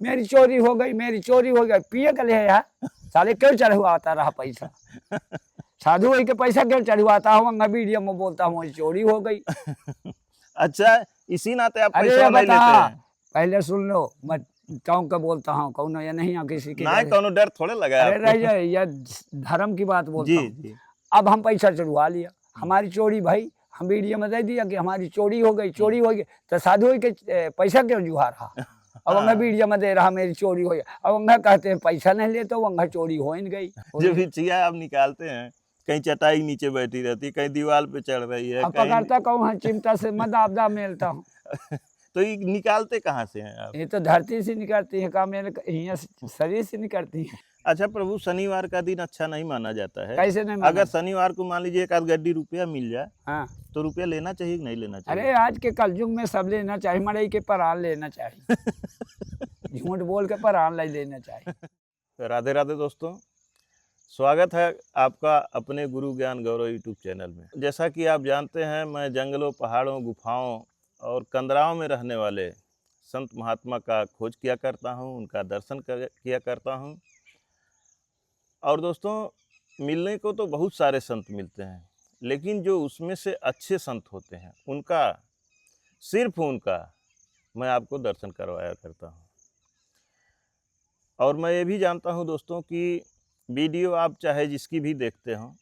मेरी चोरी हो गई, मेरी चोरी हो गई। पिए के लिए यार साले क्यों चढ़वाता रहा पैसा? साधु भाई के पैसा क्यों चढ़वाता हूँ? वीडियो में बोलता हूँ चोरी हो गई। अच्छा, इसी नाते आप अरे पैसा नहीं बता, लेते हैं? पहले सुन लो, मैं कौन का बोलता हूँ, कौन या नहीं किसी के ना कौनो डर थोड़े लगा अरे रह आपको। जाए, यह धर्म की बात बोलता जी हूँ। जी। अब हम पैसा चढ़वा लिया, हमारी चोरी भाई, हम वीडियो में दे दिया कि हमारी चोरी हो गई, चोरी हो गई, तो साधु के पैसा क्यों जुहा रहा? अब अंगा वीडियो में दे रहा मेरी चोरी हो गई, अब अंगा कहते हैं पैसा नहीं लेते, तो अंगा चोरी हो ही गई। जो बिछिया आप निकालते हैं, कहीं चटाई नीचे बैठी रहती है, कहीं दीवार पे चढ़ रही है, अब कहीं पकड़ता कहूँ चिमटा से मदाबदा मेलता हूँ। तो ये निकालते कहाँ से हैं आप? ये तो धरती से निकलती है, का मेरे यहाँ शरीर से निकलती है। अच्छा प्रभु, शनिवार का दिन अच्छा नहीं माना जाता है। कैसे नहीं माना? अगर शनिवार को मान लीजिए एक आध गड्डी रुपया मिल जाए, हाँ, तो रुपया लेना चाहिए कि नहीं लेना चाहिए? अरे आज के कलयुग में सब लेना चाहिए, मड़ई के परान लेना चाहिए। झूठ बोल के परान ले लेना चाहिए। राधे राधे दोस्तों, स्वागत है आपका अपने गुरु ज्ञान गौरव यूट्यूब चैनल में। जैसा कि आप जानते हैं, मैं जंगलों, पहाड़ों, गुफाओं और कंदराओं में रहने वाले संत महात्मा का खोज किया करता हूं, उनका दर्शन किया करता हूं। और दोस्तों, मिलने को तो बहुत सारे संत मिलते हैं, लेकिन जो उसमें से अच्छे संत होते हैं, उनका, सिर्फ उनका मैं आपको दर्शन करवाया करता हूं। और मैं ये भी जानता हूं दोस्तों कि वीडियो आप चाहे जिसकी भी देखते हों,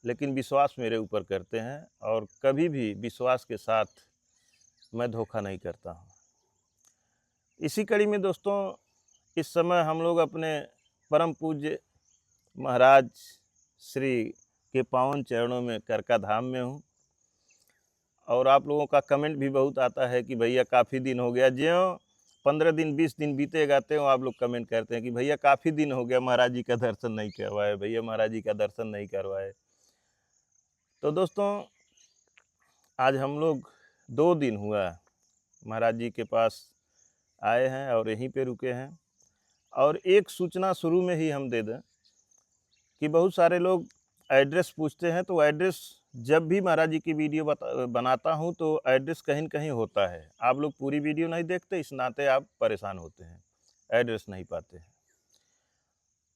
लेकिन विश्वास मेरे ऊपर करते हैं, और कभी भी विश्वास के साथ मैं धोखा नहीं करता हूं। इसी कड़ी में दोस्तों, इस समय हम लोग अपने परम पूज्य महाराज श्री के पावन चरणों में करका धाम में हूँ। और आप लोगों का कमेंट भी बहुत आता है कि भैया काफ़ी दिन हो गया, ज्यों 15 दिन 20 दिन बीते जाते हो, आप लोग कमेंट करते हैं कि भैया काफ़ी दिन हो गया महाराज जी का दर्शन नहीं करवाए, भैया महाराज जी का दर्शन नहीं करवाए। तो दोस्तों, आज हम लोग 2 दिन हुआ महाराज जी के पास आए हैं और यहीं पे रुके हैं। और एक सूचना शुरू में ही हम दे दें कि बहुत सारे लोग एड्रेस पूछते हैं, तो एड्रेस जब भी महाराज जी की वीडियो बनाता हूं तो एड्रेस कहीं न कहीं होता है। आप लोग पूरी वीडियो नहीं देखते, इस नाते आप परेशान होते हैं, एड्रेस नहीं पाते हैं।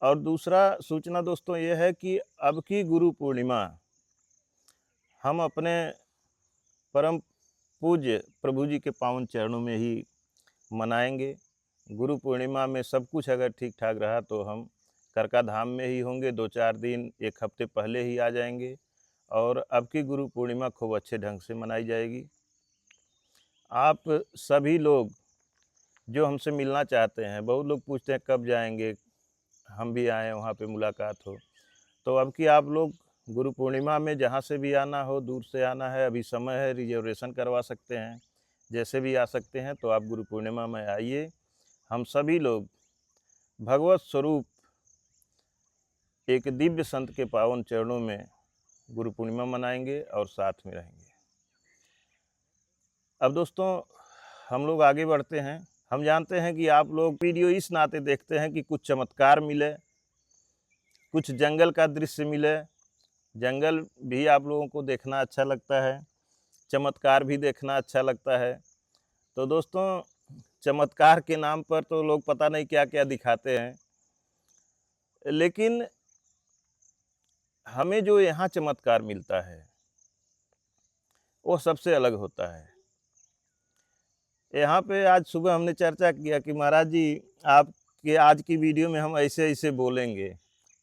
और दूसरा सूचना दोस्तों ये है कि अब की गुरु पूर्णिमा हम अपने परम पूज्य प्रभु जी के पावन चरणों में ही मनाएंगे। गुरु पूर्णिमा में सब कुछ अगर ठीक ठाक रहा तो हम करका धाम में ही होंगे, 2-4 दिन 1 हफ्ते पहले ही आ जाएंगे, और अब की गुरु पूर्णिमा खूब अच्छे ढंग से मनाई जाएगी। आप सभी लोग जो हमसे मिलना चाहते हैं, बहुत लोग पूछते हैं कब जाएंगे, हम भी आएँ वहाँ पे मुलाकात हो। तो अब की आप लोग गुरु पूर्णिमा में जहाँ से भी आना हो, दूर से आना है, अभी समय है, रिजर्वेशन करवा सकते हैं, जैसे भी आ सकते हैं। तो आप गुरु पूर्णिमा में आइए, हम सभी लोग भगवत स्वरूप एक दिव्य संत के पावन चरणों में गुरु पूर्णिमा मनाएंगे और साथ में रहेंगे। अब दोस्तों, हम लोग आगे बढ़ते हैं। हम जानते हैं कि आप लोग वीडियो इस नाते देखते हैं कि कुछ चमत्कार मिले, कुछ जंगल का दृश्य मिले। जंगल भी आप लोगों को देखना अच्छा लगता है, चमत्कार भी देखना अच्छा लगता है। तो दोस्तों, चमत्कार के नाम पर तो लोग पता नहीं क्या क्या दिखाते हैं, लेकिन हमें जो यहाँ चमत्कार मिलता है वो सबसे अलग होता है। यहाँ पे आज सुबह हमने चर्चा किया कि महाराज जी आपके आज की वीडियो में हम ऐसे ऐसे बोलेंगे,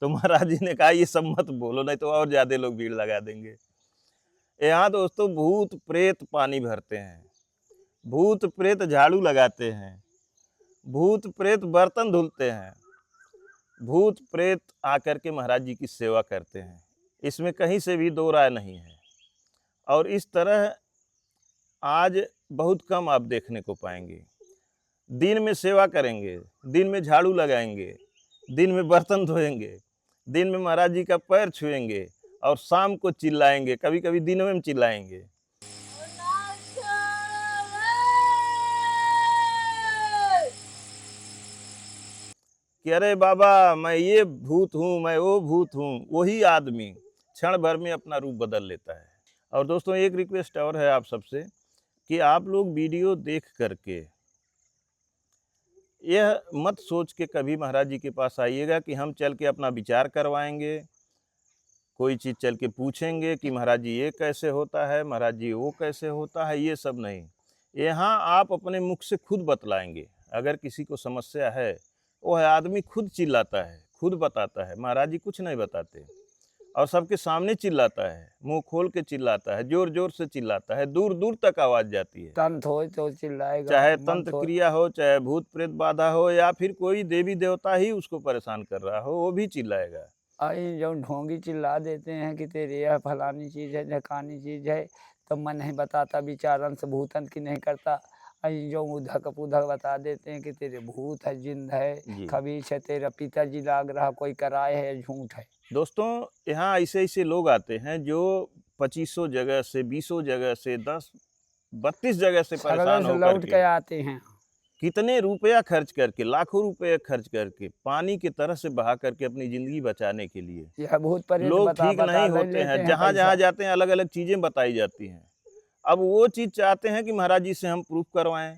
तो महाराज जी ने कहा ये सब मत बोलो, नहीं तो और ज़्यादा लोग भीड़ लगा देंगे। यहाँ दोस्तों भूत प्रेत पानी भरते हैं, भूत प्रेत झाड़ू लगाते हैं, भूत प्रेत बर्तन धुलते हैं, भूत प्रेत आकर के महाराज जी की सेवा करते हैं। इसमें कहीं से भी दो राय नहीं है। और इस तरह आज बहुत कम आप देखने को पाएंगे। दिन में सेवा करेंगे, दिन में झाड़ू लगाएंगे, दिन में बर्तन धोएंगे, दिन में महाराज जी का पैर छुएंगे, और शाम को चिल्लाएंगे, कभी कभी दिन में चिल्लाएंगे। कि अरे बाबा मैं ये भूत हूँ, मैं वो भूत हूँ। वही आदमी क्षण भर में अपना रूप बदल लेता है। और दोस्तों, एक रिक्वेस्ट और है आप सबसे कि आप लोग वीडियो देख करके यह मत सोच के कभी महाराज जी के पास आइएगा कि हम चल के अपना विचार करवाएंगे, कोई चीज़ चल के पूछेंगे कि महाराज जी ये कैसे होता है, महाराज जी वो कैसे होता है, ये सब नहीं। यहाँ आप अपने मुख से खुद बतलाएंगे। अगर किसी को समस्या है, वह आदमी खुद चिल्लाता है, खुद बताता है, महाराज जी कुछ नहीं बताते, और सबके सामने चिल्लाता है, मुंह खोल के चिल्लाता है, जोर जोर से चिल्लाता है, दूर दूर तक आवाज़ जाती है। तंत्र हो तो चिल्लाएगा, चाहे मंत्र तंत्र हो। क्रिया हो, चाहे भूत प्रेत बाधा हो, या फिर कोई देवी देवता ही उसको परेशान कर रहा हो, वो भी चिल्लाएगा। आई जो ढोंगी चिल्ला देते हैं कि तेरे यह फलानी चीज़ है, ढकानी चीज़ है, तो मन नहीं बताता, विचारन से भूतन की नहीं करता। आई जो उधक पुधक बता देते हैं कि तेरे भूत है, जिंद है, जी खबीश है, तेरा पिताजी लाग रहा, कोई कराए है, झूठ है। दोस्तों, यहाँ ऐसे ऐसे लोग आते हैं जो 2500 जगह से, 20 जगह से, 10-32 जगह से सगले परेशान से होकर लौट के के आते हैं। कितने रुपया खर्च करके, लाखों रुपए खर्च करके, पानी की तरह से बहा करके अपनी ज़िंदगी बचाने के लिए यह भूत प्रेत लोग बता ठीक बता नहीं ले होते लेते हैं। हैं जहाँ जहाँ पैसा। जाते हैं अलग अलग चीज़ें बताई जाती हैं। अब वो चीज़ चाहते हैं कि महाराज जी से हम प्रूफ करवाएं,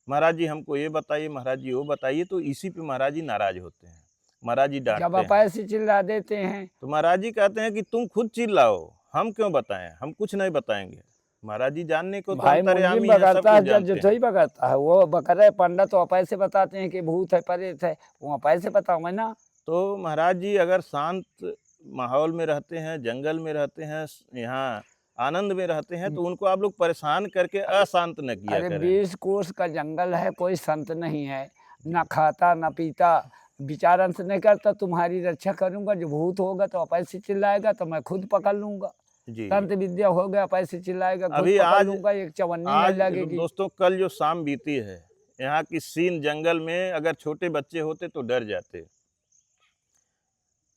महाराज जी हमको ये बताइए, महाराज जी वो बताइए, तो इसी पे महाराज जी नाराज होते हैं, महाराज जी जब डांटते आप हैं। ऐसे चिल्ला देते हैं, तो महाराज जी कहते हैं कि तुम खुद चिल्लाओ, हम क्यों बताएं, हम कुछ नहीं बताएंगे। महाराज जी जानने को तो भाई मुंजिम अंतर्यामी है, सब बकरता है, कुछ जब जानते जो हैं। थोड़ी बकरता है, वो बकर है पंडित, तो पैसे बताते हैं कि भूत है, प्रेत है, वो पैसे बताओ मैं ना। तो महाराज जी अगर शांत माहौल में रहते हैं, जंगल में रहते हैं, यहाँ आनंद में रहते हैं, तो उनको आप लोग परेशान करके अशांत न किया अरे करें। 20 कोस का जंगल है, कोई संत नहीं है, ना खाता ना पीता, विचारन से नहीं करता, तुम्हारी रक्षा करूंगा, जो भूत होगा तो पैसे चिल्लाएगा तो मैं खुद पकड़ लूंगा। जी तंत्र विद्या हो गया, पैसे चिल्लाएगा, खुद अभी पकड़ आज लूंगा, एक चवन्नी नहीं आज लगेगी। दोस्तों, कल जो शाम बीती है, यहाँ की सीन जंगल में अगर छोटे बच्चे होते तो डर जाते,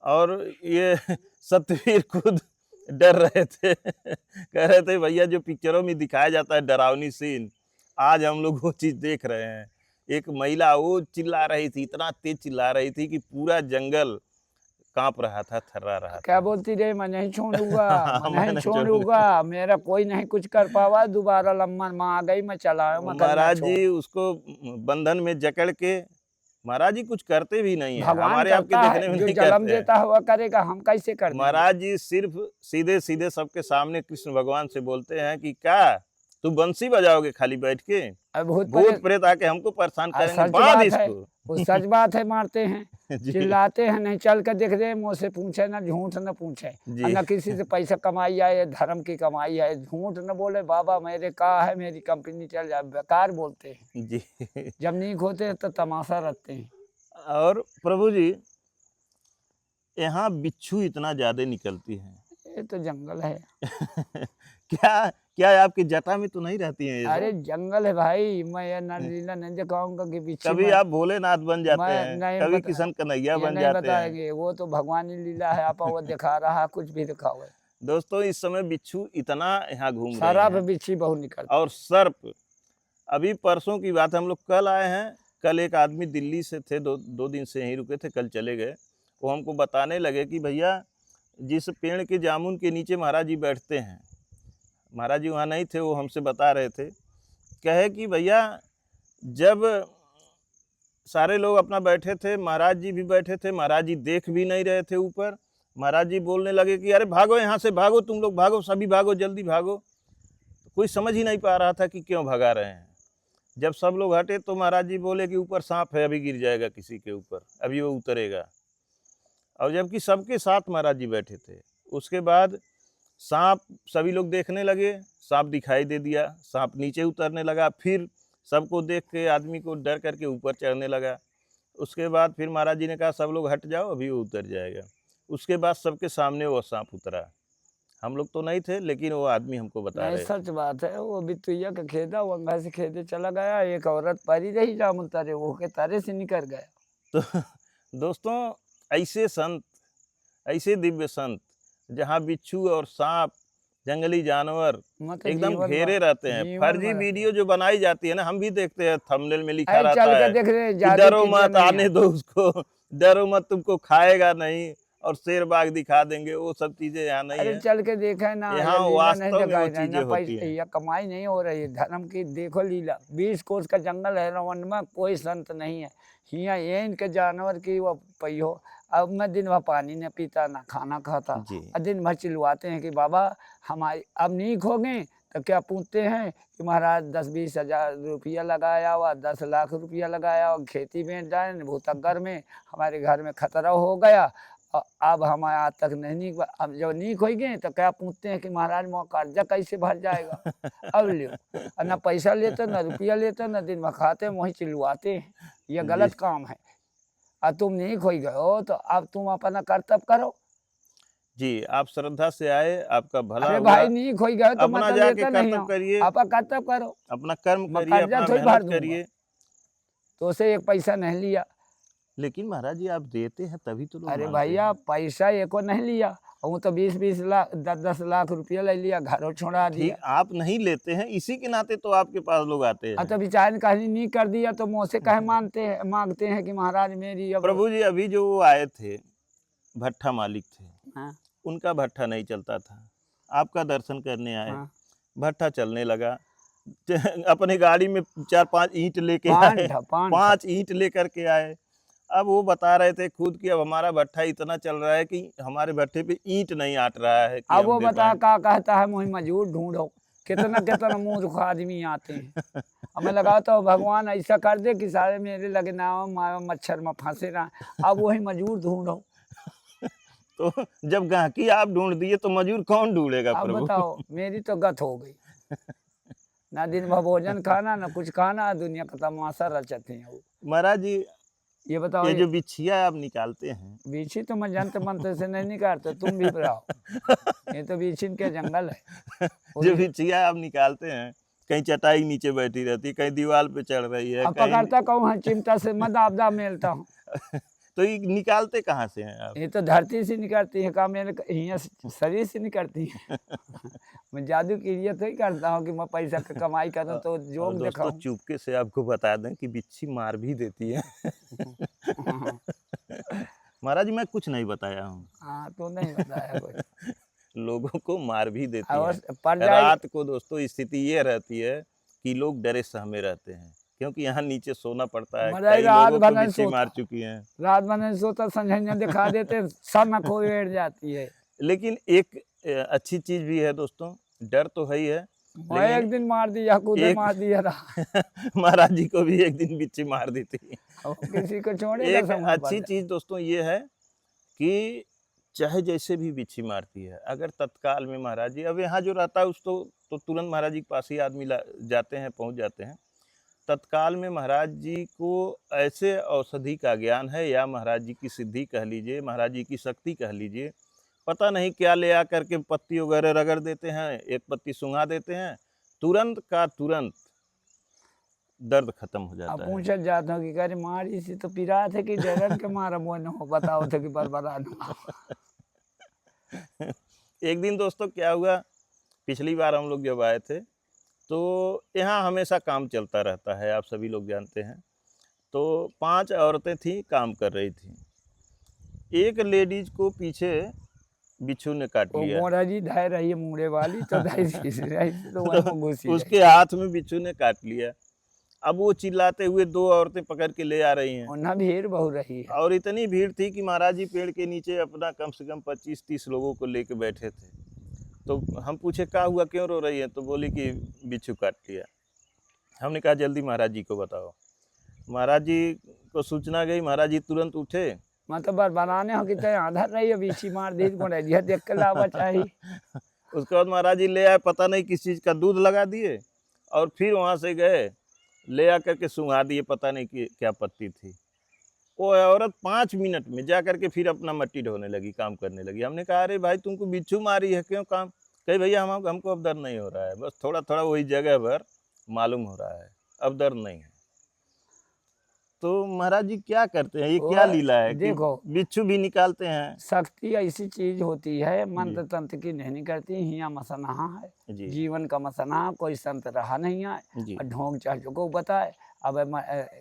और ये सतवीर खुद डर रहे थे कह रहे थे भैया जो पिक्चरों में दिखाया जाता है डरावनी सीन, आज हम लोग वो चीज़ देख रहे हैं। एक महिला वो चिल्ला रही थी, इतना तेज चिल्ला रही थी कि पूरा जंगल कांप रहा था, थर्रा रहा क्या था। बोलती रे, मैं नहीं छोड़ूंगा, मैं मैं नहीं नहीं छोड़ूंगा, मेरा कोई नहीं कुछ कर पावा, दोबारा लम्मा माँ आ गई, मैं चला मैं करना महाराज छोड़। जी उसको बंधन में जकड़ के, महाराज जी कुछ करते भी नहीं है, भगवान हमारे आपके करता देखने है, में जो नहीं जन्म करते हैं। देता है वह करेगा, हम कैसे कर देंगे। महाराज जी सिर्फ सीधे सीधे सबके सामने कृष्ण भगवान से बोलते हैं कि क्या तू बंसी बजाओगे खाली बैठ के, अब भूत भूत प्रेत प्रेत आके हमको परेशान करेंगे, सच बांध बात है, इसको। वो सच बात है, मारते हैं, जी चिल्लाते हैं, नहीं चल कर देख रहे हैं, मुँह से पूछे ना झूठ न पूछे, जी और न किसी से पैसा कमाई है, धर्म की कमाई है, झूठ न बोले बाबा मेरे कहा है, मेरी कंपनी चल जाए, बेकार बोलते हैं। जी जब नीक होते हैं तो तमाशा रखते हैं। और प्रभु जी, यहाँ बिच्छू इतना ज्यादा निकलती हैं ये तो जंगल है। क्या क्या आपकी जटा में तो नहीं रहती हैं ये अरे सब? जंगल है भाई, मैं ये नरलीला नहीं दिखाऊंगा कि पीछे कभी मैं आप भोलेनाथ बन जाते मैं हैं, नहीं कभी बता, किशन कन्हैया ये बन नहीं जाते हैं। बताएंगे, वो तो भगवानी लीला है, आप वो दिखा रहा है, कुछ भी दिखाओ है। दोस्तों इस समय बिच्छू इतना यहाँ घूम रहे शराब हैं, बिच्छी बहुत निकलती। और सर्प, अभी परसों की बात है, हम लोग कल आए हैं, कल एक आदमी दिल्ली से थे, दो दिन से यहीं रुके थे, कल चले गए। वो हमको बताने लगे कि भैया जिस पेड़ के जामुन के नीचे महाराज जी बैठते हैं, महाराज जी वहाँ नहीं थे, वो हमसे बता रहे थे, कहे कि भैया जब सारे लोग अपना बैठे थे, महाराज जी भी बैठे थे, महाराज जी देख भी नहीं रहे थे ऊपर, महाराज जी बोलने लगे कि अरे भागो यहाँ से, भागो तुम लोग, भागो सभी भागो, जल्दी भागो। कोई समझ ही नहीं पा रहा था कि क्यों भगा रहे हैं। जब सब लोग हटे तो महाराज जी बोले कि ऊपर सांप है, अभी गिर जाएगा किसी के ऊपर, अभी वो उतरेगा। और जबकि सबके साथ महाराज जी बैठे थे। उसके बाद सांप सभी लोग देखने लगे, सांप दिखाई दे दिया, सांप नीचे उतरने लगा, फिर सबको देख के आदमी को डर करके ऊपर चढ़ने लगा। उसके बाद फिर महाराज जी ने कहा सब लोग हट जाओ, अभी वो उतर जाएगा। उसके बाद सबके सामने वो सांप उतरा। हम लोग तो नहीं थे, लेकिन वो आदमी हमको बता नहीं रहे। सच बात है, वो बितुइया का खेदा, वो अंगा से खेदे चला गया, एक औरत परी रही जामुन तारे, वो के तारे से निकल गया। तो दोस्तों ऐसे संत, ऐसे दिव्य संत, जहाँ बिच्छू और सांप, जंगली जानवर मतलब एकदम जीवन घेरे भर- रहते हैं। जीवन फर्जी भर- वीडियो जो बनाई जाती है ना, हम भी देखते हैं, थंबनेल में लिखा ऐ चल रहता के है देख रहे कि जादू डरो कीजिए मत, नहीं आने है। दो उसको, डरो मत, तुमको खाएगा नहीं, और शेर बाघ दिखा देंगे, वो सब चीजें यहाँ नहीं अरे है। चल के देखा ना, यहाँ ये लीला नहीं वास्तव में वो दिखाई चीजें ना, होती पैसा हैं। या कमाई नहीं हो रही है धर्म की। देखो लीला, 20 कोस का जंगल है रवन में, कोई संत नहीं है। यहाँ ये इनके जानवर की वो पहियो। अब मैं दिन भर पानी न पीता ना खाना खाता, जी और दिन भर चिल्लाते हैं कि बाबा हमारी अब नीक हो गए। तो क्या पूछते हैं कि महाराज 10-20 हजार रुपया लगाया हुआ, 10 लाख रुपया लगाया हुआ, खेती में जाए भूतगर में, हमारे घर में खतरा हो गया। अब हम आज तक नहीं, अब जब नीक हो गए तो क्या पूछते हैं कि महाराज मोर कर्जा कैसे भर जाएगा। अब लियो, और ना पैसा लेते ना रुपया लेते ना दिन भर खाते, वही चिल्लाते हैं। ये गलत जी काम है। और तुम नीक हो गए हो तो अब तुम अपना कर्तव्य करो। जी, आप श्रद्धा से आए, आपका भला अरे हुआ। भाई नीक हो गए तो मैं अपना तो जाके लेता नहीं कर्तव्य हूँ, करिए, आपका कर्तव्य करो। अपना कर्म मैं करिए, कर्जा अपना थोड़ी भर मेहनत दूंगा, करिए। तो उसे एक पैसा नहीं लिया। लेकिन महाराज जी आप देते हैं तभी तो लोग अरे मानते भैया हैं। पैसा एको नहीं लिया, वो तो 20-20 लाख 10-10 लाख रुपया ले लिया, घरों छोड़ा ठीक, दिया। आप नहीं लेते हैं, इसी के नाते तो आपके पास लोग आते हैं। तो बेचारे ने कहीं नहीं कर दिया तो मुँह से कहे मांगते हैं कि महाराज मेरी अब। प्रभु जी अभी जो वो आए थे, भट्ठा मालिक थे, हाँ, उनका भट्ठा नहीं चलता था, आपका दर्शन करने आए, हाँ। भट्ठा चलने लगा। अपनी गाड़ी में 4-5 ईंट लेके आए, 5 ईंट लेकर के आए। अब वो बता रहे थे खुद कि अब हमारा भट्ठा इतना चल रहा है कि हमारे भट्ठे पे ईंट नहीं आट रहा है कि अब हम वो दे बता पाएं। का कहता है मुझे मजदूर ढूंढो। कितना कितना मूर्ख आदमी आते हैं। अब मैं लगाता हूँ भगवान ऐसा कर दे कि सारे मेरे लगे ना मच्छर में फंसे रहा। अब वही मजदूर ढूंढो। तो जब गाहकी आप ढूंढ दिए तो मजदूर कौन ढूंढेगा अब प्रभु? बताओ, मेरी तो गत हो गई। ना दिन भर भोजन खाना ना कुछ खाना, दुनिया का तमाशा रचते हैं वो। महाराज जी ये बताओ, ये जो बिछिया आप निकालते हैं, बीछी तो मैं जंत मंत्र से नहीं निकालता, तुम भी बताओ। ये तो बीछिन के जंगल है। जो बिछिया आप निकालते हैं, कहीं चटाई नीचे बैठी रहती है, कहीं दीवार पे चढ़ रही है, अब कहीं पकड़ता कहूँ हाँ, चिमटा से मैं दाबदा मेलता हूँ। तो ये निकालते कहाँ से हैं आप? ये तो धरती से निकलती है, का मेरे यहाँ शरीर से निकलती है। मैं जादू की ये तो ही करता हूँ कि मैं पैसा का कमाई करूँ तो और जोग दोस्तों दिखाऊं। चुपके से आपको बता दें कि बिच्छी मार भी देती है। महाराज जी मैं कुछ नहीं बताया हूँ, हाँ तो नहीं बताया कुछ। लोगों को मार भी देती और है। पड़ जाए रात को दोस्तों स्थिति ये रहती है कि लोग डरे सहमे रहते हैं, क्योंकि यहाँ नीचे सोना पड़ता है। मराई कई रात लोगों भर को नहीं बिच्छी मार सोता। चुकी हैं। रात भर नहीं सोता, संझनिया दिखा देते, सर न खो बैठ जाती है। लेकिन एक अच्छी चीज भी है दोस्तों, डर तो है ही है, मैं एक दिन मार दिया, कूदे एक- मार दिया रहा। महाराज जी को भी एक दिन बिच्छी मार दी थी। अब किसी को छोड़ेगा एक समझ अच्छी चीज दोस्तों ये है कि चाहे जैसे भी बिच्छी मारती है, अगर तत्काल में महाराज जी, अब यहाँ जो रहता है उसको तो तुरंत महाराज जी के पास ही आदमी जाते हैं, पहुँच जाते हैं। तत्काल में महाराज जी को ऐसे औषधि का ज्ञान है, या महाराज जी की सिद्धि कह लीजिए, महाराज जी की शक्ति कह लीजिए, पता नहीं क्या ले आकर के पत्ती वगैरह रगड़ देते हैं, एक पत्ती सूंघा देते हैं, तुरंत का तुरंत दर्द खत्म हो अब जाता है। पूछत जाता हूँ कि करे मारी से तो पिरा थे कि डरन के मारा वो न हो, बताओ थे कि बर्बाद हो। एक दिन दोस्तों क्या हुआ, पिछली बार हम लोग जब आए थे तो यहाँ हमेशा काम चलता रहता है, आप सभी लोग जानते हैं। तो 5 औरतें थीं, काम कर रही थीं। एक लेडीज को पीछे बिच्छू ने काट वो लिया, मोरा जी धाय रही है मुड़े वाली, तो धाय तो वही में घुसी जाए। उसके हाथ में बिच्छू ने काट लिया। अब वो चिल्लाते हुए 2 औरतें पकड़ के ले आ रही हैं, उन्हें भीड़ बहुत रही है। और इतनी भीड़ थी कि महाराज जी पेड़ के नीचे अपना कम से कम 25-30 लोगों को लेके बैठे थे। तो हम पूछे क्या हुआ, क्यों रो रही है? तो बोली कि बिच्छू काट लिया। हमने कहा जल्दी महाराज जी को बताओ। महाराज जी को सूचना गई, महाराज जी तुरंत उठे। मतलब बनाने हो कि आधा रही है, बीछी मार दी को रह दिया, देख के लावा चाहिए। उसके बाद महाराज जी ले आए, पता नहीं किस चीज़ का दूध लगा दिए, और फिर वहाँ से गए ले आकर के सूंघा दिए, पता नहीं कि क्या पत्ती थी। वो औरत 5 मिनट में जा करके फिर अपना मट्टी ढोने लगी, काम करने लगी। हमने कहा अरे भाई तुमको बिच्छू मारी है, क्यों काम? कही भैया हमको अब दर्द नहीं हो रहा है, बस थोड़ा थोड़ा वही जगह पर मालूम हो रहा है, अब दर्द नहीं है। तो महाराज जी क्या करते हैं, ये क्या लीला है? देखो, बिच्छू भी निकालते हैं। शक्ति ऐसी चीज होती है, मंत्र तंत्र की नहीं करती। हिया मसनहा है, जी जीवन का मसनहा, कोई संत रहा नहीं है। जी ढोंग चाचो को बताए, अब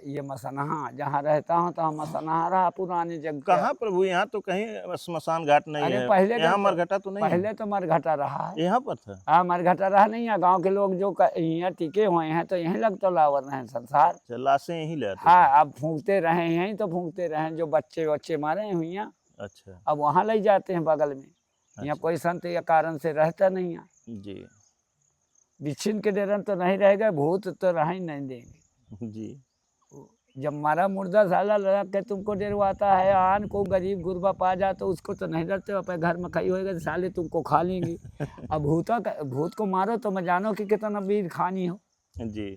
ये मसनहा जहाँ रहता हूँ तो मसनहा रहा पुराने जग का। कहाँ प्रभु, यहाँ तो कहीं स्मशान घाट नहीं अरे है, पहले यहाँ तो मरघटा तो नहीं है, पहले तो मरघटा रहा है। यहाँ पर था। हाँ मरघटा रहा नहीं है, गांव के लोग जो यहाँ टिके हुए हैं तो यहीं लगता लावर रहे हैं संसार। अच्छा, लाशें यहीं ले आते हाँ अब फूंकते रहे यहीं तो फूंकते रहे, जो बच्चे बच्चे मारे हुए हैं थे। अच्छा अब वहाँ ले जाते हैं बगल में। यहाँ कोई संत या कारण से रहता नहीं है। जी बिच्छिन के डरन तो नहीं रहेगा, भूत तो रह ही नहीं देंगे। जी जब मारा मुर्दा साला लगा के तुमको डरवाता है, आन को गरीब गुरबा पा जा तो उसको तो नहीं डरते, अपने घर में खाई होएगा साले तुमको खा लेंगी। अब भूत को मारो तो मैं जानो कि कितना वीर खानी हो जी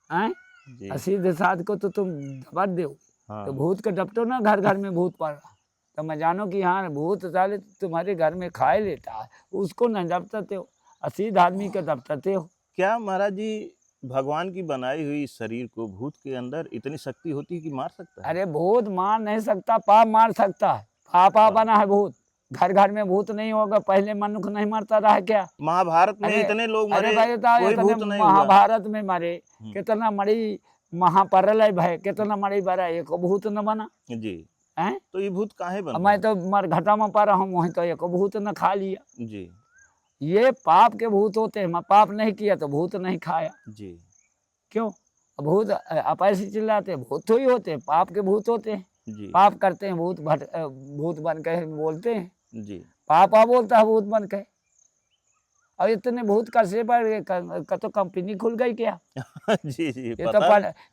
हैं। जी सीधे साध को तो तुम दबा दो, हाँ तो भूत को डपटो ना, घर घर में भूत पड़ रहा तो मैं जानो कि हाँ भूत साले तुम्हारे घर में खाए लेता है, उसको नहीं दबताते हो, सीध आदमी को दबताते हो। क्या महाराज जी भगवान की बनाई हुई इस शरीर को भूत के अंदर इतनी शक्ति होती है कि मार सकता है? अरे भूत मार नहीं सकता, पाप मार सकता है। पापा बना है भूत, घर घर में भूत नहीं होगा। पहले मनुष्य नहीं मरता रहा क्या? महाभारत में इतने लोग मरे, अरे भाई तो कोई भूत इतने नहीं हुआ। महाभारत में मरे, कितना मरी महाप्रलय भय, कितना मरी बरा, एक भूत न बना जी हैं। तो ये भूत काहे बन मैं तो मरघटा में पा रहा हूँ, वहीं तो एक भूत न खा लिया। जी ये पाप के भूत होते हैं, मैं पाप नहीं किया तो भूत नहीं खाया। जी क्यों? भूत आप ऐसे चिल्लाते, भूत तो ही होते हैं, पाप के भूत होते हैं। जी पाप करते हैं भूत भूत बन के बोलते हैं। जी पापा बोलता है भूत बन के। और इतने भूत कैसे का तो कंपनी खुल गई क्या? जी जी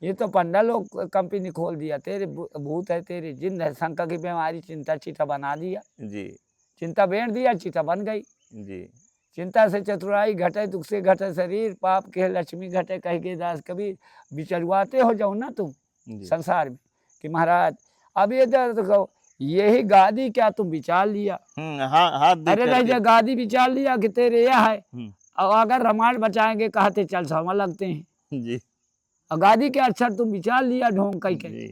ये तो पंडा लोग कंपनी खोल दिया। तेरे भूत है, तेरे जिन है, शंका की बीमारी, चिंता चीता बना दिया। जी चिंता बेच दिया, चीता बन गई। जी चिंता से चतुराई घटे, दुख से घटे शरीर, पाप के लक्ष्मी घटे, कह के दास कबीर। विचरवाते हो जाओ ना तुम संसार में कि महाराज अब ये तो यही गादी क्या तुम विचार लिया? हाथ अरे नहीं गादी विचार लिया कि तेरे यह है। और अगर रामायण बचाएंगे कहते चल समा लगते हैं जी, और गादी के अक्षर तुम विचार लिया ढोंग कह के,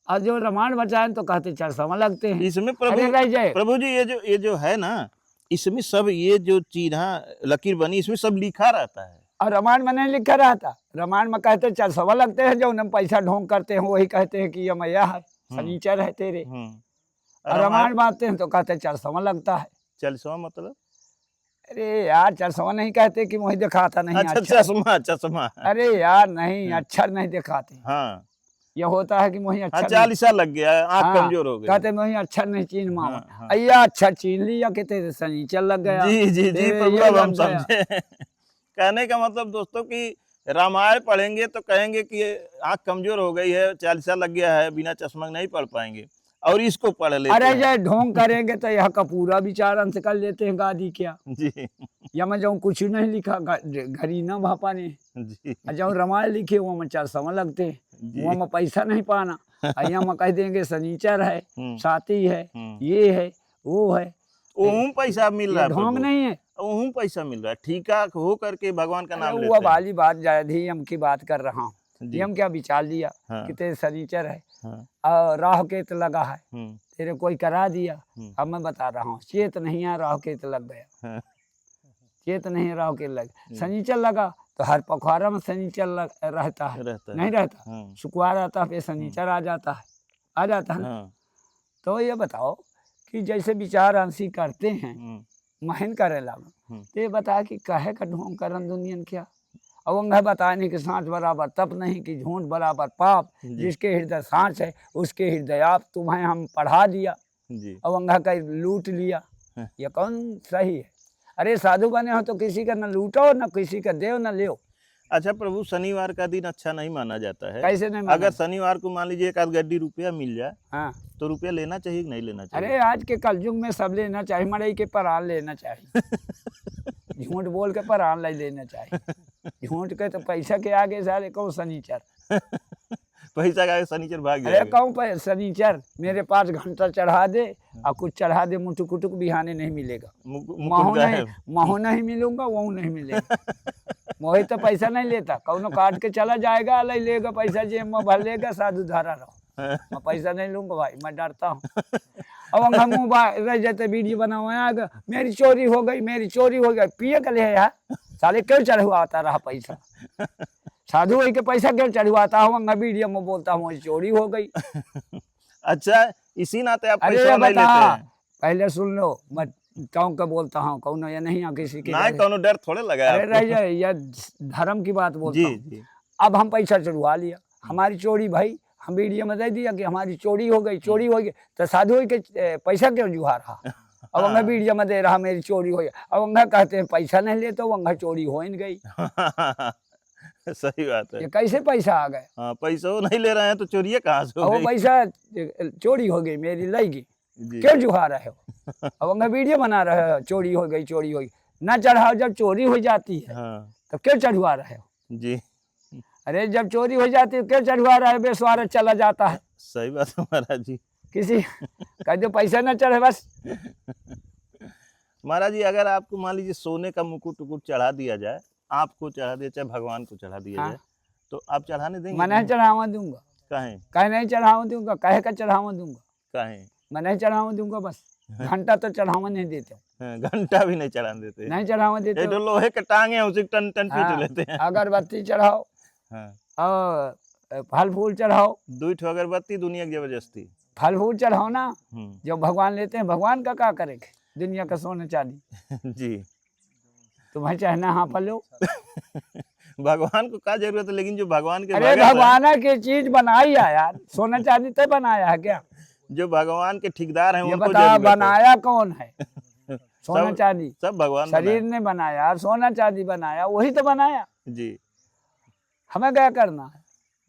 और जो रामायण बचाए तो कहते चल समा लगते हैं। इसमें प्रभु जी ये जो है ना, इसमें सब ये जो चीज़ा लकीर बनी, इसमें सब लिखा रहता है। और रामायण में नहीं लिखा रहता। रामायण में कहते चल सवा लगते हैं, जो हम पैसा ढोंग करते हैं वही कहते हैं कि ये मैया है, शनिचर है तेरे। और रामायण बांटते हैं तो कहते चल सवा लगता है। चल सवा मतलब? अरे यार चरसवा नहीं कहते कि मुझे दिखाता नहीं। अच्छा चश्मा चश्मा। अरे यार नहीं, अक्षर नहीं दिखाते। हाँ ये होता है कि मुझे अक्षर 40 साल लग गया, आँख कमजोर हो गई। कहते मुझे अक्षर नहीं चीन मामा। अय्या अक्षर चीन लिया कि तेरे शनिचर लग गया। जी जी जी प्रभु हम समझे। कहने का मतलब दोस्तों कि रामायण पढ़ेंगे तो कहेंगे कि आँख कमजोर हो गई है, 40 साल लग गया है, बिना चश्मा नहीं पढ़ पाएंगे, और इसको पढ़ लेते हैं। अरे ये ढोंग करेंगे तो यह का पूरा विचार अंश कर लेते हैं गादी क्या जी। या मैं जाऊँ कुछ नहीं लिखा घड़ी न भापा ने जी। जाऊँ रामायण लिखे वो में 4 समय लगते हैं, वहाँ में पैसा नहीं पाना। यहाँ में कह देंगे शनिचर है, साथी है, ये है वो है, ओम पैसा मिल रहा है। ढोंग नहीं है, ओम पैसा मिल रहा है, ठीका हो करके भगवान का नाम लेते हैं। वो वाली बात हम की बात कर रहा हूँ। हम क्या विचार लिया कि तेरे शनिचर है और राहु केत लगा है, तेरे कोई करा दिया। अब मैं बता रहा हूँ, चेत नहीं है राहु केत लग गया, चेत नहीं है राहु केत लग, शनिचर लगा तो हर पखवाड़ा में शनिचर रहता है, नहीं रहता, शुक्रवार आता है, फिर शनिचर आ जाता है। तो ये बताओ कि जैसे विचार अंशी करते हैं महन करे लगा, तो ये बता कि कहे का ढोंग करन दुनिया क्या। अब उन्हें बताने कि सांच बराबर तप नहीं, कि झूठ बराबर पाप, जिसके हृदय सांच है उसके हृदय आप, तुम्हें हम पढ़ा दिया और उन्हें का लूट लिया। ये कौन सही है? अरे साधु बने हो तो किसी का न लूटो, न किसी का दे न ले। अच्छा प्रभु, शनिवार का दिन अच्छा नहीं माना जाता है। कैसे नहीं? अगर शनिवार को मान लीजिए 1 गड्डी रुपया मिल जाए, हाँ, तो रुपया लेना चाहिए कि नहीं लेना चाहिए? अरे आज के कलयुग में सब लेना चाहिए, मड़ई के परान लेना चाहिए। झूठ बोल के परान ले लेना चाहिए। झूठ के तो पैसा के आगे सारे कौन शनिचर। पैसा का शनिचर भाग गया। अरे कौन शनिचर मेरे पास घंटा चढ़ा दे और कुछ चढ़ा दे, मुठुक कुटुक बिहाने नहीं मिलेगा। महू नहीं मिलूंगा, वो नहीं मिलेगा। मोही तो पैसा नहीं लेता, कौनो काट के चला जाएगा, ले लेगा पैसा, जेब में भर लेगा, साधु धारा रहो। मैं पैसा नहीं लूंगा भाई, मैं डरता हूँ। अब हम रह जाते वीडियो बनाओ, मेरी चोरी हो गई, मेरी चोरी हो गई, पिए के लिए यार साले क्यों चढ़ हुआ आता रहा पैसा। साधु भाई के पैसा क्यों चढ़वाता हूँ? मैं वीडियो में बोलता हूँ चोरी हो गई। अच्छा, इसी नाते आप अरे पैसा ये नहीं लेते बता, हैं? पहले सुन लो, मैं कौन का बोलता हूँ, कौन या नहीं किसी के ना घर। कौनो डर थोड़े लगा है अरे रह आपको। जाए, यह धर्म की बात बोलता जी हूँ। जी। अब हम पैसा चढ़वा लिया, हमारी चोरी भाई, हम वीडियो में दे दिया कि हमारी चोरी हो गई, चोरी हो गई, तो साधु भाई के पैसा क्यों जुहा रहा? अब मैं वीडियो में दे रहा मेरी चोरी हो गई, अब वंगा कहते हैं पैसा नहीं लेते, वंगा चोरी हो ही नहीं गई। सही बात है। ये कैसे पैसा आ गए? हाँ, पैसा वो नहीं ले रहे हैं तो चोरी कहाँ से हो अब वो गई? पैसा चोरी हो गई मेरी, लगी, जी। क्यों जुहा रहे हो? अब वंगा वीडियो बना रहे हो, चोरी हो गई, चोरी हो गई। ना चढ़ाओ, जब चोरी हो जाती है हाँ तो क्यों चढ़वा रहे हो? जी, अरे जब चोरी हो जाती है क्यों चढ़वा रहे हो? बेसवार चला जाता है सही बात है महाराज जी। किसी कह दो पैसा ना चढ़े बस। महाराज जी, अगर आपको मान लीजिए सोने का मुकुट उकुट चढ़ा दिया जाए, आपको चढ़ा दिया, चाहे भगवान को चढ़ा दिया हाँ। जाए, तो आप चढ़ाने देंगे? मैं नहीं चढ़ावा दूंगा। काहे? कहे नहीं चढ़ावा दूंगा, कहे का चढ़ावा दूंगा? काहे? मैं नहीं चढ़ावा दूंगा बस। घंटा तो चढ़ावा नहीं देते, हाँ, घंटा भी नहीं चढ़ाने देते? नहीं चढ़ावा देते। ये जो लोहे के टांगे हैं उसी टन टन पीट हाँ, लेते हैं। अगरबत्ती चढ़ाओ हाँ, और फल फूल चढ़ाओ। 2 ठो अगरबत्ती दुनिया की जबरदस्ती। फल फूल चढ़ाओ ना, हम्म, जो भगवान लेते हैं, भगवान का क्या करेंगे? दुनिया का सोना चांदी जी। तुम्हें चाहना, हाँ पलो। भगवान को क्या जरूरत है, लेकिन जो भगवान के अरे भगत हैं, भगवान की चीज बनाई है यार, सोना चांदी तो बनाया है क्या? जो भगवान के ठेकेदार हैं ये उनको बता, जरूरत है। बनाया कौन है? सोना सब चांदी सब भगवान शरीर बनाए। ने बनाया, सोना चांदी बनाया, वही तो बनाया। जी हमें क्या करना है?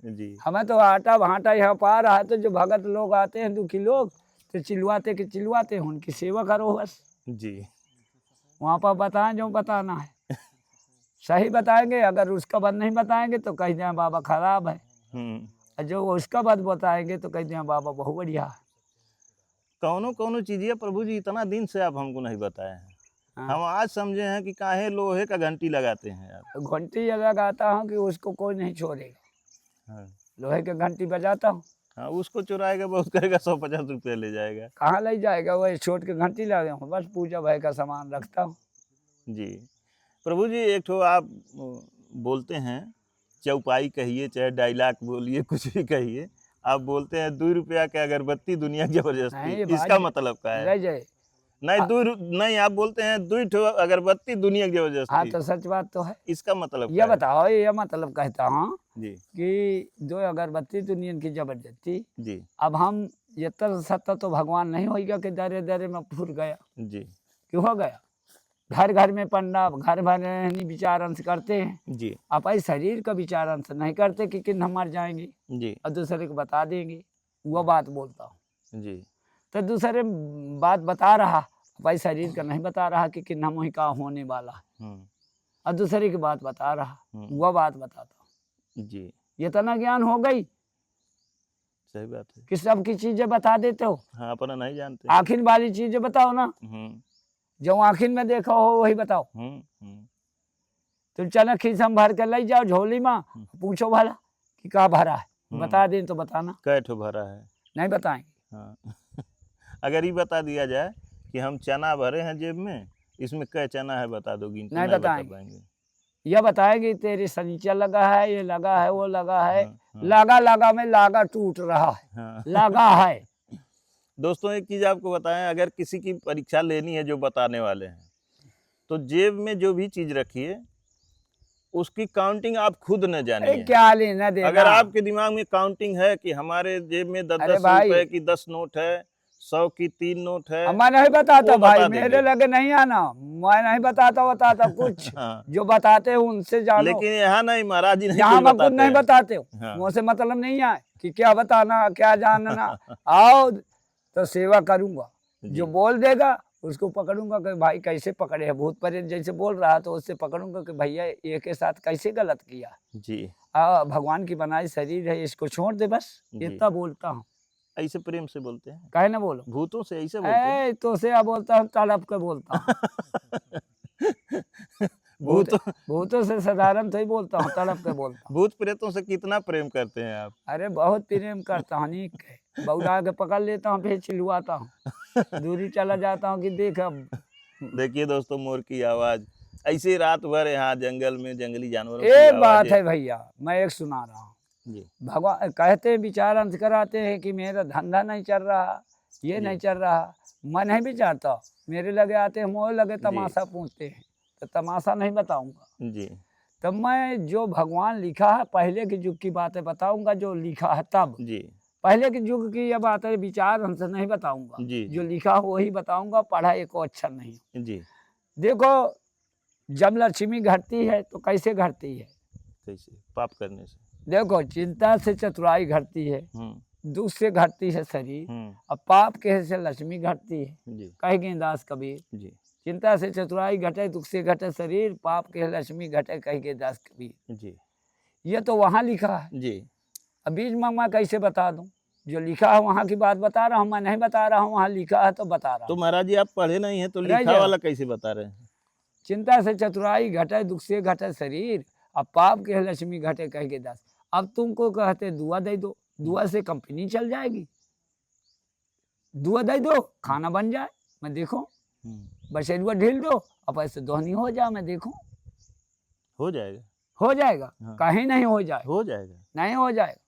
जी। हमें तो आटा भाटा यहाँ पा रहा है, तो जो भगत लोग आते हैं, दुखी लोग, तो चिल्वाते के चिल्वाते हैं, उनकी सेवा करो बस। जी वहाँ पर बताएं जो बताना है, सही बताएंगे। अगर उसका बद नहीं बताएंगे तो कह दें बाबा खराब है, और जो उसका बद बताएंगे तो कह दें बाबा बहुत बढ़िया है। कौनो चीजिए प्रभु जी इतना दिन से आप हमको नहीं बताए हैं। हाँ। हम आज समझे हैं कि काहे लोहे का घंटी लगाते हैं आप। घंटी लगाता हूँ कि उसको कोई नहीं छोड़ेगा, हाँ, लोहे के घंटी बजाता हूँ। हाँ, उसको चुराएगा बहुत करेगा, 150 रुपये ले जाएगा। कहाँ ले जाएगा? वही छोट के घंटी लगे हूँ, बस पूजा भाई का सामान रखता हूँ। जी प्रभु जी, एक ठो आप बोलते हैं, चौपाई कहिए चाहे डायलॉग बोलिए, कुछ भी कहिए, आप बोलते हैं 2 रुपया के अगरबत्ती दुनिया की नहीं, जबरदस्ती। ये इसका बात मतलब क्या है? रह जाए। नहीं, आप बोलते हैं 2 ठो अगरबत्ती दुनिया की हाँ जबरदस्ती। तो सच बात तो है। इसका मतलब ये क्या है? बताओ, ये मतलब कहता हूँ जी कि 2 अगरबत्ती दुनिया की जबरदस्ती। जी अब हम ये सत्ता तो भगवान नहीं होगा कि दरे दरे में फूट गया, जी क्यों हो गया? घर घर में पंडा, घर भर नहीं विचार अंश करते हैं। जी अपन शरीर का विचार अंश नहीं करते कि किन हम मर जाएंगे, जी और दूसरे को बता देंगे। वो बात बोलता हूँ। जी तो दूसरे बात बता रहा, भाई शरीर का नहीं बता रहा कि किन हम वही का होने वाला है, और दूसरे की बात बता रहा, वह बात बताता हूँ। जी, ये तना ज्ञान हो गई सही बात है। कि सबकी चीजें बता देते हो। हाँ, अपना नहीं जानते। आखिर वाली चीजें बताओ ना, जो आखिर में देखा हो वही बताओ। तुम चना खीसम भर के ले जाओ झोली में, पूछो भला कि कहाँ भरा है, बता दें तो बताना। कै ठो भरा है? नहीं बताएंगे। हाँ अगर ये बता दिया जाए कि हम चना भरे हैं जेब में, इसमें कै चना है बता दो, गिनती नहीं बता बताएंगे। पाएंगे। यह बताएगी तेरे सनीचा लगा है, ये लगा है, वो लगा है। हाँ। लगा लगा में लागा टूट रहा है। हाँ। लगा है। दोस्तों, एक चीज़ आपको बताएं, अगर किसी की परीक्षा लेनी है जो बताने वाले हैं, तो जेब में जो भी चीज़ रखिए उसकी काउंटिंग आप खुद न अरे जानिए। क्या लेना देना। अगर आपके दिमाग में काउंटिंग है कि हमारे जेब में 10-10 भाई, रुपए की 10 नोट है, 100 की 3 नोट है, मैं नहीं बताता वो भाई, बता मेरे देंगे। लगे नहीं आना, मैं नहीं बताता कुछ। हाँ। जो बताते हैं उनसे जानो। लेकिन यहाँ नहीं, महाराज जी नहीं यहाँ कुछ मैं खुद बताते नहीं हैं। बताते हो। हाँ। मुझसे मतलब नहीं है कि क्या बताना क्या जानना। आओ तो सेवा करूंगा, जो बोल देगा उसको पकड़ूंगा कि भाई कैसे पकड़े है, भूत प्रेत जैसे बोल रहा तो उससे पकड़ूंगा कि भैया ये के साथ कैसे गलत किया जी। भगवान की बनाई शरीर है, इसको छोड़ दे, बस इतना बोलता हूँ। ऐसे प्रेम से बोलते हैं? कहे ना बोलो, भूतों से ऐसे बोलते हैं? तो से बोलता हूँ, तड़प के बोलता हूँ। भूतों से साधारण तो ही बोलता हूँ, तड़प के बोलता हूँ। भूत प्रेतों से कितना प्रेम करते हैं आप? अरे बहुत प्रेम करता हूँ, नीक है। बौला के पकड़ लेता हूँ, फिर चिल्लाता हूँ, दूरी चला जाता हूँ कि देख अब। देखिए दोस्तों, मोर की आवाज़ ऐसे रात भर यहाँ जंगल में जंगली जानवरों की एक बात आवाजें। है भैया, मैं एक सुना रहा हूँ। जी भगवान कहते हैं, विचार अंत कराते हैं कि मेरा धंधा नहीं चल रहा, ये जी नहीं चल रहा। मैं नहीं विचारता, मेरे लगे आते हैं, मोह लगे तमाशा पूछते हैं, तो तमाशा नहीं बताऊंगा। जी तब मैं जो भगवान लिखा है पहले के युग की बातें बताऊंगा, जो लिखा है तब। जी पहले के युग की ये बातें विचार अंश नहीं बताऊंगा, जी जो लिखा हो वही बताऊंगा। पढ़ा एको अक्षर नहीं। जी। देखो, जब लक्ष्मी घटती है तो कैसे घटती है? कैसे? पाप करने से। देखो, चिंता से चतुराई घटती है, दुख से घटती है शरीर, अब पाप के से लक्ष्मी घटती है। जी कहेंगे दास कबीर, जी चिंता से चतुराई घटे, दुख से घटे शरीर, पाप के लक्ष्मी घटे, कहेंगे दास कबीर। जी ये तो वहाँ लिखा है। जी। अब बीच में मैं कैसे बता दूं? जो लिखा है वहाँ की बात बता रहा हूँ, मैं नहीं बता रहा हूँ, वहाँ लिखा है तो बता रहा तो हूँ। महाराज जी आप पढ़े नहीं हैं तो रह लिखा जाओ। वाला कैसे बता रहे हैं? चिंता से चतुराई घटे, दुख से घटे शरीर, अब पाप के लक्ष्मी घटे, कहेंगे दास। अब तुमको कहते दुआ दे दो, दुआ से कंपनी चल जाएगी। दुआ दे दो, खाना बन जाए, मैं देखूं। बसेरुआ ढील दो, अब ऐसे दोहनी हो जाए, मैं देखूं। हो जाएगा। हो जाएगा। हाँ। कहीं नहीं हो जाए, हो जाएगा। नहीं हो जाएगा।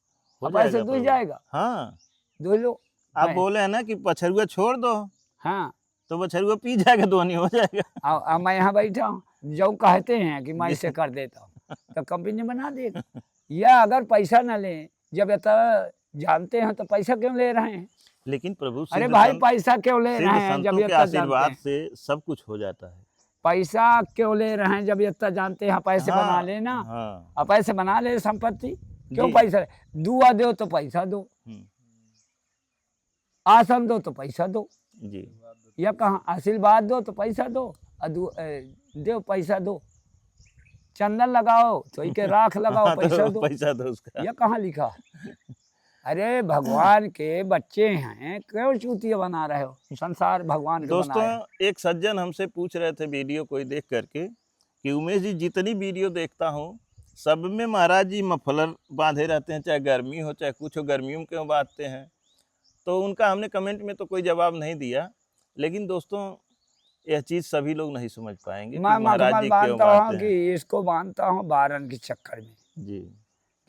हो अब ऐसे जाएगा दुख प्रभु। जाएगा, हाँ, दुह लो। आप नहीं। बोले हैं ना कि बछरुआ छोड़ दो हाँ, तो बछरुआ पी जाएगा, दोहनी हो जाएगा। अब मैं यहाँ बैठा हूँ, जो कहते हैं कि मैं जी। इसे कर देता हूँ, तो कंपनी बना देगा। या अगर पैसा न लें, जब इतना जानते हैं तो पैसा क्यों ले रहे हैं? लेकिन प्रभु अरे सिद्ध भाई, संत, पैसा क्यों ले सिद्ध रहे हैं जब संतों ये के इतना जानते आशीर्वाद हैं? से सब कुछ हो जाता है। पैसा क्यों ले रहे हैं जब ये इतना जानते हैं? पैसे हाँ, बना लेना। हाँ अब पैसे बना ले संपत्ति, क्यों जी। पैसा? दुआ दो तो पैसा दो, हम्म, आसन दो तो पैसा दो, जी या कहाँ आशीर्वाद दो तो पैसा दो, दो पैसा दो, चंदन लगाओ तो के राख लगाओ, हाँ, पैसा तो दो। पैसा दो उसका। यह कहाँ लिखा? अरे भगवान के बच्चे हैं, क्यों चूतिया बना रहे हो? संसार भगवान के दोस्तों, बनाया। एक सज्जन हमसे पूछ रहे थे वीडियो कोई देख करके कि उमेश जी, जितनी वीडियो देखता हूँ सब में महाराज जी मफलर बांधे रहते हैं, चाहे गर्मी हो चाहे कुछ हो, गर्मियों में क्यों बांधते हैं? तो उनका हमने कमेंट में तो कोई जवाब नहीं दिया, लेकिन दोस्तों यह चीज़ सभी लोग नहीं समझ पाएंगे कि मैं महाराज मखमल जी क्यों बांधता हूँ बांधते हैं। कि इसको बांधता हूँ बारन के चक्कर में, जी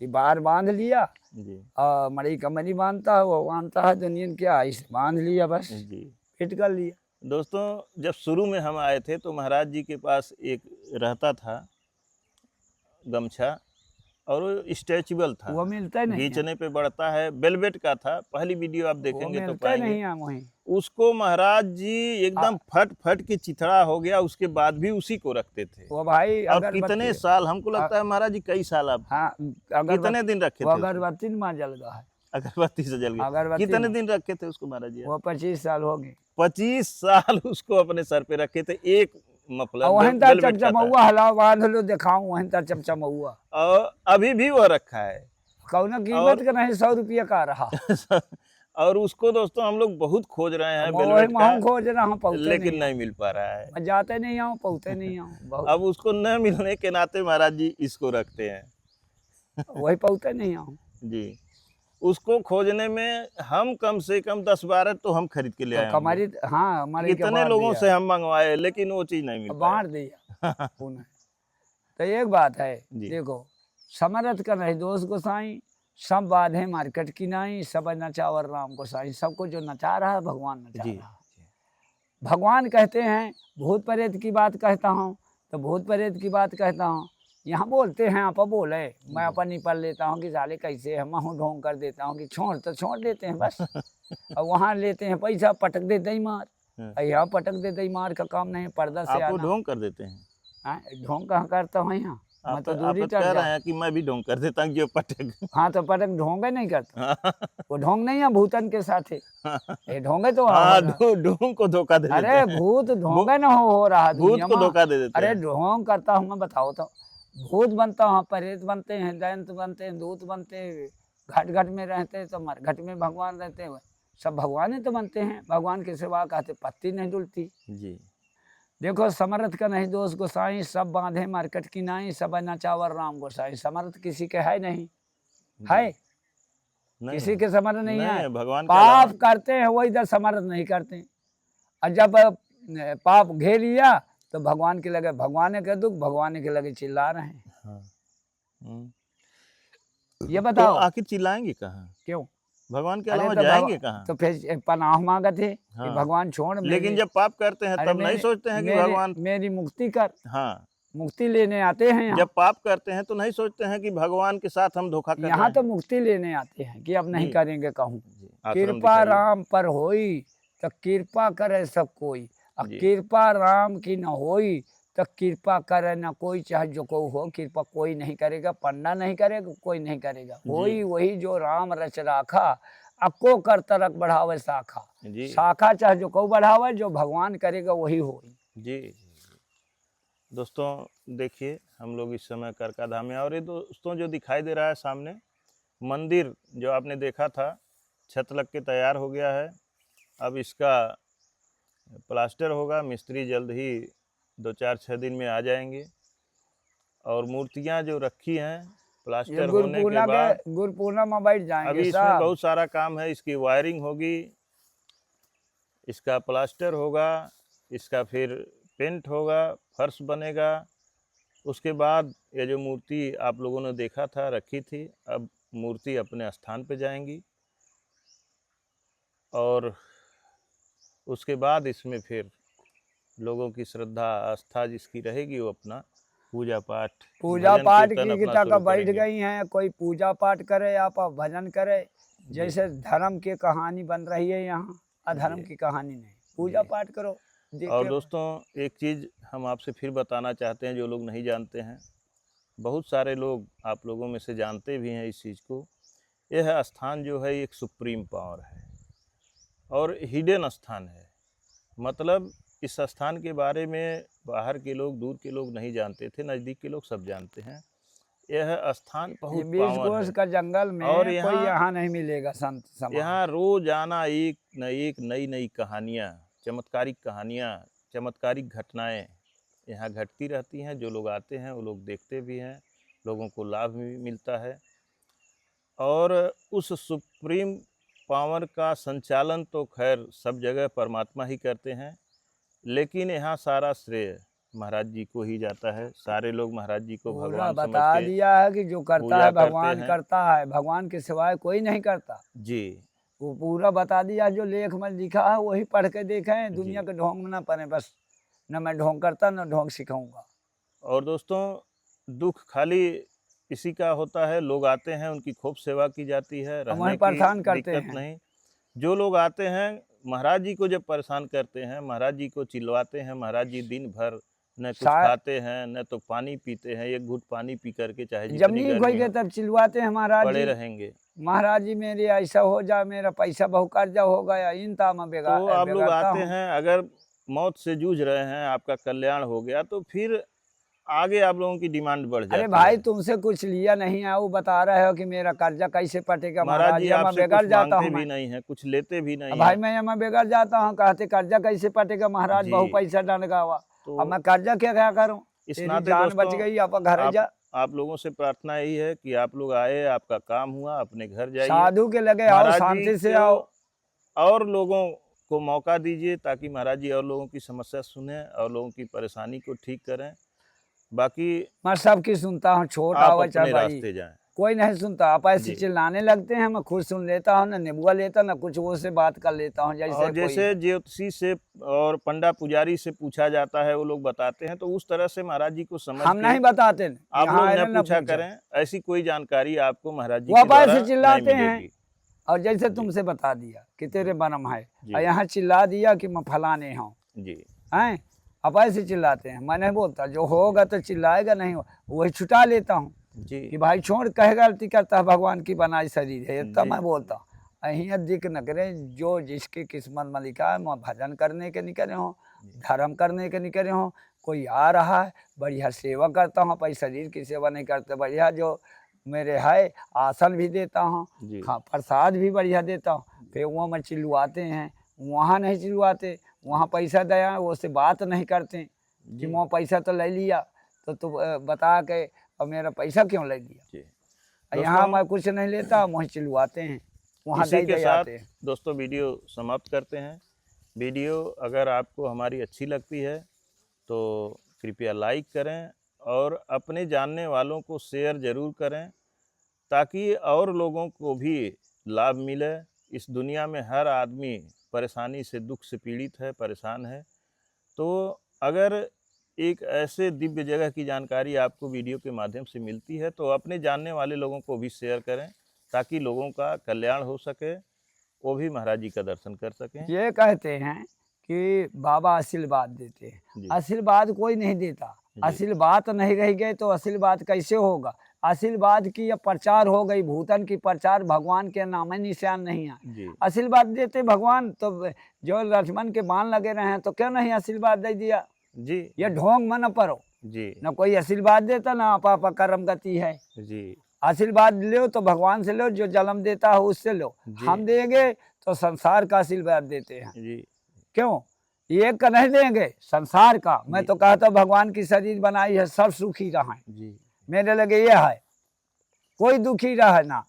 कि बार बांध लिया, जी और मड़ी कमरी बांधता है, वो बांधता है दुनिया क्या, इसे बांध लिया, बस जी। फिट कर लिया। दोस्तों, जब शुरू में हम आए थे तो महाराज जी के पास एक रहता था गमछा, और वो स्ट्रेचेबल था, वो मिलता नहीं है, खींचने पे बढ़ता है, वेलवेट का था। पहली वीडियो आप वो देखेंगे तो मिलता पाएंगे। नहीं है वहीं। उसको महाराज जी एकदम फट फट के चिथड़ा हो गया, उसके बाद भी उसी को रखते थे। वो भाई और अगरबत्ती, कितने साल, हमको लगता है महाराज जी कई साल आप हाँ, कितने दिन रखे वो थे उसको? अगरबत्ती में जल गया है। अगरबत्ती से जल गया। अगरबत्ती कितने में। दिन रखे थे उसको महाराज जी? वो 25 साल हो गए। 25 साल उसको अपने सर पे रखे थे, एक मफलर और वहीं तर वेलवेट का था। चमचमौआ हलाओ, बांध लो, दिखाऊं वहीं तर चमचमौआ। और अभी भी वो रखा है। कौन कीमत का नहीं, 100 रुपया का रहा। और उसको दोस्तों हम लोग बहुत खोज रहे हैं वही वेलवेट का, मैं खोज रहा हूँ, पहुँचे लेकिन नहीं। नहीं मिल पा रहा है। मैं जाते नहीं आऊँ, पहुँचते नहीं आऊँ, बहुत अब उसको न मिलने के नाते महाराज जी इसको रखते हैं। वही पहुँचते नहीं आऊँ। जी, उसको खोजने में हम कम से कम 10-12 तो हम खरीद के ले आए होंगे। हमारी, हाँ, हमारे के कितने बाहर लोगों दिया, से हम मंगवाए, लेकिन वो चीज़ नहीं मिल बाहर पाई। दिया पुनः। तो एक बात है, जी। देखो, समरथ का नहीं दोष गोसाई, सब बाधे मार्केट की नहीं, सब नचावर राम गोसाई। सबको जो नचा रहा है भगवान नचा जी रहा है। भगवान कहते हैं, भूत प्रेत की बात कहता हूँ तो भूत प्रेत की बात कहता हूँ। यहाँ बोलते हैं, आप बोले, मैं अपन निपल लेता हूँ कि साले कैसे है, मैं ढोंग कर देता हूँ कि छोड़ तो छोड़ देते हैं बस। और वहाँ लेते हैं पैसा, पटक देते ही मार, और यहाँ पटक देते ही मार का काम नहीं है, पर्दा से आप वो आना। ढोंग कर देते हैं? हाँ, ढोंग कहाँ करता हूँ यहाँ, मैं आप तो आप दूरी कह तक रहे हैं कि मैं भी ढोंग कर देता हूँ जो पटक। हाँ, तो पटक ढोंगे नहीं करता, वो ढोंग नहीं है भूतन के साथ है, ये ढोंगे तो हाँ, हो रहा। ढोंग को धोखा दे देते अरे हैं। भूत ढोंगे न हो रहा भूत दुनिया को में। धोखा दे देते अरे हैं। ढोंग करता हूँ मैं, बताओ तो। भूत बनता हूँ, प्रेत बनते हैं, दैंत बनते हैं, दूत बनते हैं, घट घट में रहते हैं तो मरघट में भगवान रहते हैं। सब भगवान ही तो बनते हैं, भगवान के सिवा कहते पत्ती नहीं डुलती। जी देखो, समर्थ का नहीं दोष गोसाई, सब बांधे मार्केट की नाई, सब नचावर राम गोसाई। समर्थ किसी के है नहीं, है नहीं किसी के समर्थ नहीं है। भगवान के पाप अलावा। करते हैं वो इधर समर्थ नहीं करते। और जब पाप घेर लिया तो भगवान के लगे भगवान के दुख, भगवान के लगे चिल्ला रहे हैं। हाँ। ये तो बताओ आखिर चिल्लाएंगे कहाँ? क्यों? भगवान के अरे अलावा तो जाएंगे कहाँ? तो फिर पनाह मांगे थे कि हाँ। भगवान छोड़ लेकिन मेरी, जब पाप करते हैं अरे तब नहीं सोचते हैं कि मेरी, भगवान। मेरी मुक्ति कर, हाँ, मुक्ति लेने आते हैं यहाँ। जब पाप करते हैं तो नहीं सोचते हैं कि भगवान के साथ हम धोखा कर रहे यहाँ हैं। तो मुक्ति लेने आते हैं कि अब नहीं जी। करेंगे कहूँ। जी, आश्रम कृपा दिखाइए। राम पर होई तो कृपा करे सब कोई, और जी। कृपा राम की न होई तो कृपा करे न कोई, चाहे जो को हो कृपा कोई नहीं करेगा, पंडा नहीं करेगा, कोई नहीं करेगा। होई वही जो राम रच राखा, अको कर तरक बढ़ावे शाखा। जी। शाखा चाहे जो को बढ़ावे, जो भगवान करेगा वही होई। जी। दोस्तों देखिए, हम लोग इस समय करका धाम में, और ये दोस्तों जो दिखाई दे रहा है सामने मंदिर, जो आपने देखा था छत लग के तैयार हो गया है। अब इसका प्लास्टर होगा, मिस्त्री जल्द ही 2-4-6 दिन में आ जाएंगे। और मूर्तियां जो रखी हैं प्लास्टर होने के बाद गुरु पूर्णिमा बैठ जाएंगे अभी इसमें साहब। बहुत सारा काम है। इसकी वायरिंग होगी, इसका प्लास्टर होगा, इसका फिर पेंट होगा, फर्श बनेगा। उसके बाद ये जो मूर्ति आप लोगों ने देखा था रखी थी, अब मूर्ति अपने स्थान पे जाएंगी। और उसके बाद इसमें फिर लोगों की श्रद्धा आस्था जिसकी रहेगी वो अपना पूजा पाठ की गीता का बैठ गई हैं। कोई पूजा पाठ करे, आप भजन करे। जैसे धर्म की कहानी बन रही है यहाँ, अधर्म की कहानी नहीं। पूजा पाठ करो। और दोस्तों एक चीज़ हम आपसे फिर बताना चाहते हैं, जो लोग नहीं जानते हैं, बहुत सारे लोग आप लोगों में से जानते भी हैं इस चीज़ को। यह स्थान जो है एक सुप्रीम पावर है और हिडन स्थान है। मतलब इस स्थान के बारे में बाहर के लोग, दूर के लोग नहीं जानते थे, नज़दीक के लोग सब जानते हैं। यह स्थान बहुत पावन है का जंगल में, और कोई यहाँ नहीं मिलेगा संत समान। यहाँ रोजाना एक न एक नई नई कहानियाँ, चमत्कारिक कहानियाँ, चमत्कारिक घटनाएं यहाँ घटती रहती हैं। जो लोग आते हैं वो लोग देखते भी हैं, लोगों को लाभ भी मिलता है। और उस सुप्रीम पावर का संचालन तो खैर सब जगह परमात्मा ही करते हैं, लेकिन यहाँ सारा श्रेय महाराज जी को ही जाता है। सारे लोग महाराज जी को भगवान समझ के बता दिया है कि जो करता है भगवान करता है, भगवान के सिवाय कोई नहीं करता जी। वो पूरा बता दिया, जो लेख में लिखा है वही पढ़ के देखें। दुनिया के ढोंग में ना पड़े, बस न मैं ढोंग करता न ढोंग सिखाऊंगा। और दोस्तों दुख खाली इसी का होता है, लोग आते हैं, उनकी खूब सेवा की जाती है, रहने की दिक्कत नहीं। जो लोग आते हैं महाराज जी को जब परेशान करते हैं, महाराज जी को चिल्लाते हैं, महाराज जी दिन भर न कुछ खाते हैं न तो पानी पीते हैं। एक घूंट पानी पी करके चाहे जितनी गर्मी हो, तब चिल्लाते हैं महाराज पड़े रहेंगे। महाराज जी मेरे ऐसा हो जा, मेरा पैसा बहु कर्जा हो गया, इन ताम तो आप लोग आते हैं, अगर मौत से जूझ रहे हैं, आपका कल्याण हो गया तो फिर आगे आप लोगों की डिमांड बढ़ जाती है। अरे भाई तुमसे कुछ लिया नहीं है, वो बता रहे हो कि मेरा कर्जा कैसे पटेगा। महाराज जी आपसे कुछ मांगते भी नहीं है, कुछ लेते भी नहीं। भाई मैं यहाँ बेकार जाता हूँ, कहते कर्जा कैसे पटेगा महाराज, बहु पैसा डंगा हुआ। अब मैं कर्जा क्या करूँ, इस नाते जान बच गई, आप घर जा। आप लोगों से प्रार्थना यही है कि आप लोग आए, आपका काम हुआ, अपने घर जाइए, साधु के लगे आओ, शांति से आओ, और लोगों को मौका दीजिए ताकि महाराज जी और लोगों की समस्या सुने और लोगों की परेशानी को ठीक करें। बाकी मैं सबकी सुनता हूँ, छोटा हो चाहे रास्ते जाएं, कोई नहीं सुनता। आप ऐसे चिल्लाने लगते हैं, मैं खुद सुन लेता हूँ, न नेबुआ लेता न कुछ, वो से बात कर लेता हूँ। जैसे ज्योतिषी से और पंडा पुजारी से पूछा जाता है, वो लोग बताते हैं, तो उस तरह से महाराज जी को समझ हम नहीं बताते, आप लोग न पूछा करें। ऐसी कोई जानकारी आपको महाराज जी के द्वारा से चिल्लाते हैं। और जैसे तुमसे बता दिया कि तेरे बनम है, और यहाँ चिल्ला दिया कि मैं फलाने हूँ जी, हैं अब ऐसे चिल्लाते हैं। मैं नहीं बोलता, जो होगा तो चिल्लाएगा, नहीं हो वही छुटा लेता हूँ कि भाई छोड़, कहे गलती करता है, भगवान की बनाई शरीर है, इतना मैं बोलता हूँ। अहिया दिक न करें, जो जिसकी किस्मत में लिखा है, मैं भजन करने के निकले हों, धर्म करने के निकले हों। कोई आ रहा है, बढ़िया सेवा करता हूँ, भाई शरीर की सेवा नहीं करते, बढ़िया जो मेरे है आसन भी देता हूँ, हाँ प्रसाद भी बढ़िया देता हूँ। फिर वहाँ में चिल्लाते हैं, वहाँ नहीं चिल्लाते, वहाँ पैसा दया वो से बात नहीं करते कि मैं पैसा तो ले लिया, तो बता के और मेरा पैसा क्यों ले लिया। यहाँ मैं कुछ नहीं लेता, वहीं चिल्लाते हैं, वहाँ के साथ दोस्तों वीडियो समाप्त करते हैं। वीडियो अगर आपको हमारी अच्छी लगती है तो कृपया लाइक करें और अपने जानने वालों को शेयर ज़रूर करें, ताकि और लोगों को भी लाभ मिले। इस दुनिया में हर आदमी परेशानी से, दुख से पीड़ित है, परेशान है। तो अगर एक ऐसे दिव्य जगह की जानकारी आपको वीडियो के माध्यम से मिलती है तो अपने जानने वाले लोगों को भी शेयर करें, ताकि लोगों का कल्याण हो सके, वो भी महाराज जी का दर्शन कर सकें। ये कहते हैं कि बाबा आशीर्वाद देते हैं, जी। आशीर्वाद कोई नहीं देता। जी। आशीर्वाद नहीं रह गए तो आशीर्वाद कैसे होगा? आशीर्वाद की यह प्रचार हो गई, भूतन की प्रचार, भगवान के नाम निशान नहीं है। जी। आशीर्वाद देते भगवान, तो जो लक्ष्मण के बाण लगे रहे हैं तो क्यों नहीं आशीर्वाद दे दिया? जी। ये ढोंग में न पड़ो, जी। न कोई आशीर्वाद देता ना आपा कर्म गति है। जी। आशीर्वाद लो तो भगवान से लो, जो जन्म देता है उससे लो। जी। हम देंगे तो संसार का आशीर्वाद देते हैं। जी। क्यों? एक का नहीं देंगे, संसार का। मैं जी। तो कहता भगवान की शरीर बनाई है, सब सुखी रहें। जी। मेरे लगे ये है, कोई दुखी रहे ना,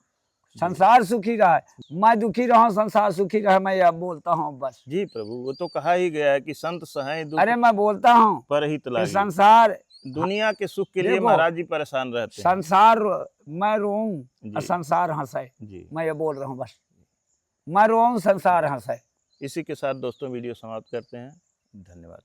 संसार सुखी रहे। मैं दुखी रहूं, संसार सुखी रहे, मैं यह बोलता हूँ बस। जी प्रभु, वो तो कहा ही गया है कि संत सहाय दुख अरे मैं बोलता हूँ पर हित कि लागी। संसार, दुनिया के सुख के लिए देखो, महाराज जी परेशान रहते हैं। संसार मैं रोऊं जी। और संसार हंसे। जी। मैं ये बोल रहा हूँ बस, मैं रोऊं, संसार हंसे। इसी के साथ दोस्तों वीडियो समाप्त करते हैं। धन्यवाद।